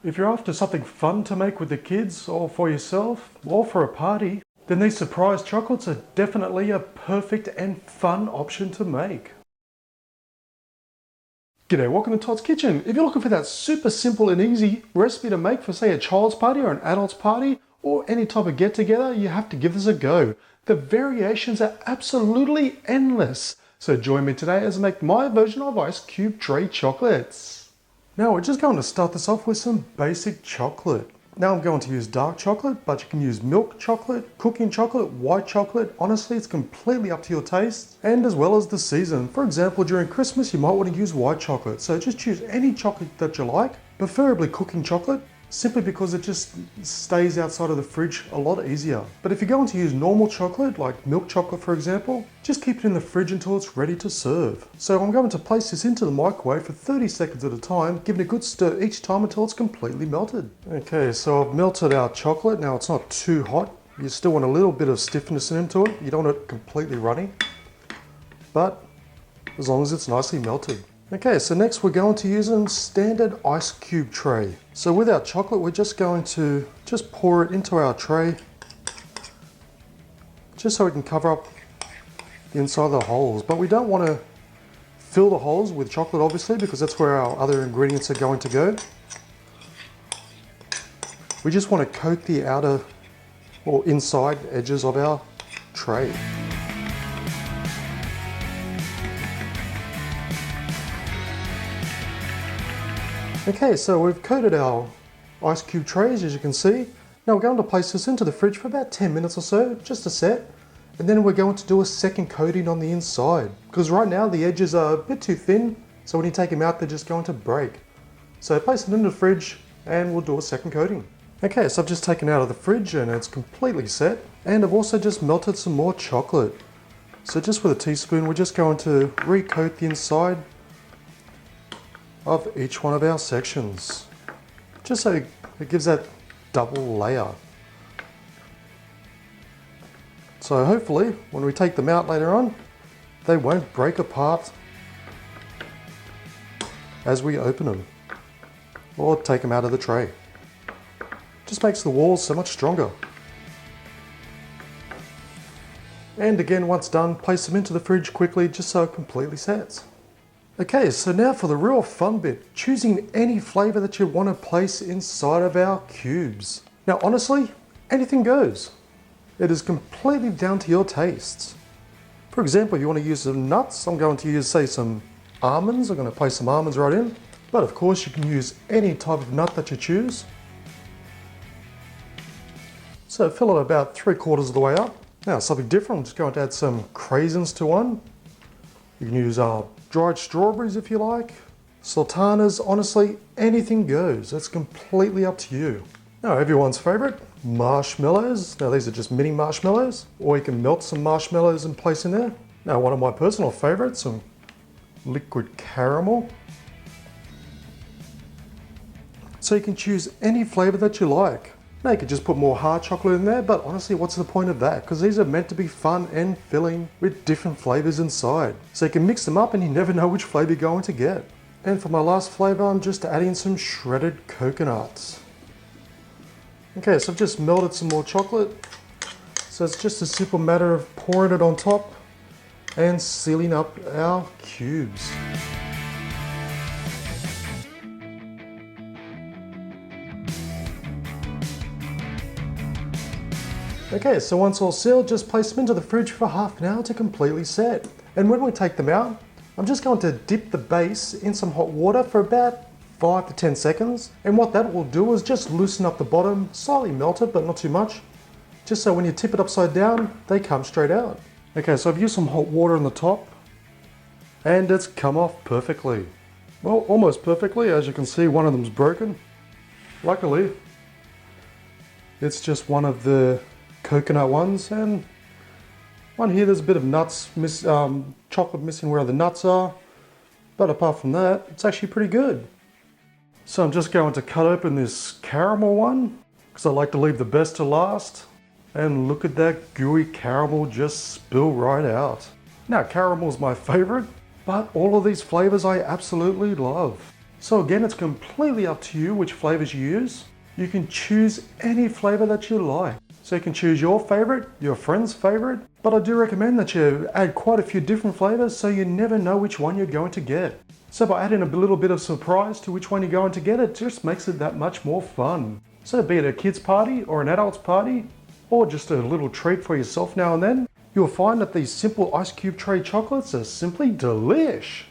If you're after something fun to make with the kids or for yourself or for a party, then these surprise chocolates are definitely a perfect and fun option to make. G'day, welcome to Todd's Kitchen. If you're looking for that super simple and easy recipe to make for say a child's party or an adult's party or any type of get together, you have to give this a go. The variations are absolutely endless. So join me today as I make my version of ice cube tray chocolates. Now we're just going to start this off with some basic chocolate. Now I'm going to use dark chocolate, but you can use milk chocolate, cooking chocolate, white chocolate. Honestly, it's completely up to your taste and as well as the season. For example, during Christmas, you might want to use white chocolate. So just choose any chocolate that you like, preferably cooking chocolate, simply because it just stays outside of the fridge a lot easier. But if you're going to use normal chocolate, like milk chocolate for example, just keep it in the fridge until it's ready to serve. So I'm going to place this into the microwave for 30 seconds at a time, giving it a good stir each time until it's completely melted. Okay, so I've melted our chocolate. Now it's not too hot. You still want a little bit of stiffness into it. You don't want it completely runny, but as long as it's nicely melted. Okay, so next we're going to use a standard ice cube tray. So with our chocolate, we're just going to pour it into our tray, just so we can cover up the inside of the holes. But we don't want to fill the holes with chocolate, obviously, because that's where our other ingredients are going to go. We just want to coat the outer or inside edges of our tray. Okay, so we've coated our ice cube trays, as you can see. Now we're going to place this into the fridge for about 10 minutes or so, just to set. And then we're going to do a second coating on the inside. Because right now the edges are a bit too thin, so when you take them out, they're just going to break. So place it in the fridge and we'll do a second coating. Okay, so I've just taken it out of the fridge and it's completely set. And I've also just melted some more chocolate. So just with a teaspoon, we're just going to recoat the inside of each one of our sections, just so it gives that double layer. So hopefully when we take them out later on, they won't break apart as we open them or take them out of the tray. Just makes the walls so much stronger. And again, once done, place them into the fridge quickly just so it completely sets. Okay, so now for the real fun bit, choosing any flavor that you want to place inside of our cubes. Now honestly, anything goes. It is completely down to your tastes. For example, if you want to use some nuts, I'm going to use, say, some almonds. I'm going to place some almonds right in. But of course, you can use any type of nut that you choose. So fill it about 3/4 of the way up. Now something different, I'm just going to add some craisins to one. You can use dried strawberries if you like, sultanas. Honestly, anything goes. It's completely up to you. Now everyone's favorite, marshmallows. Now these are just mini marshmallows, or you can melt some marshmallows and place in there. Now one of my personal favorites, some liquid caramel. So you can choose any flavor that you like. Now you could just put more hard chocolate in there, but honestly, what's the point of that? Because these are meant to be fun and filling with different flavors inside. So you can mix them up and you never know which flavor you're going to get. And for my last flavor, I'm just adding some shredded coconuts. Okay, so I've just melted some more chocolate. So it's just a simple matter of pouring it on top and sealing up our cubes. Okay, so once all sealed, just place them into the fridge for half an hour to completely set. And when we take them out, I'm just going to dip the base in some hot water for about 5 to 10 seconds. And what that will do is just loosen up the bottom, slightly melt it, but not too much. Just so when you tip it upside down, they come straight out. Okay, so I've used some hot water on the top and it's come off perfectly. Well, almost perfectly. As you can see, one of them's broken. Luckily, it's just one of the coconut ones, and one here there's a bit of nuts, chocolate missing where the nuts are, but apart from that, it's actually pretty good. So I'm just going to cut open this caramel one, because I like to leave the best to last, and look at that gooey caramel just spill right out. Now caramel's my favorite, but all of these flavors I absolutely love. So again, it's completely up to you which flavors you use. You can choose any flavor that you like. So you can choose your favorite, your friend's favorite, but I do recommend that you add quite a few different flavors so you never know which one you're going to get. So by adding a little bit of surprise to which one you're going to get, it just makes it that much more fun. So be it a kid's party or an adult's party, or just a little treat for yourself now and then, you'll find that these simple ice cube tray chocolates are simply delish.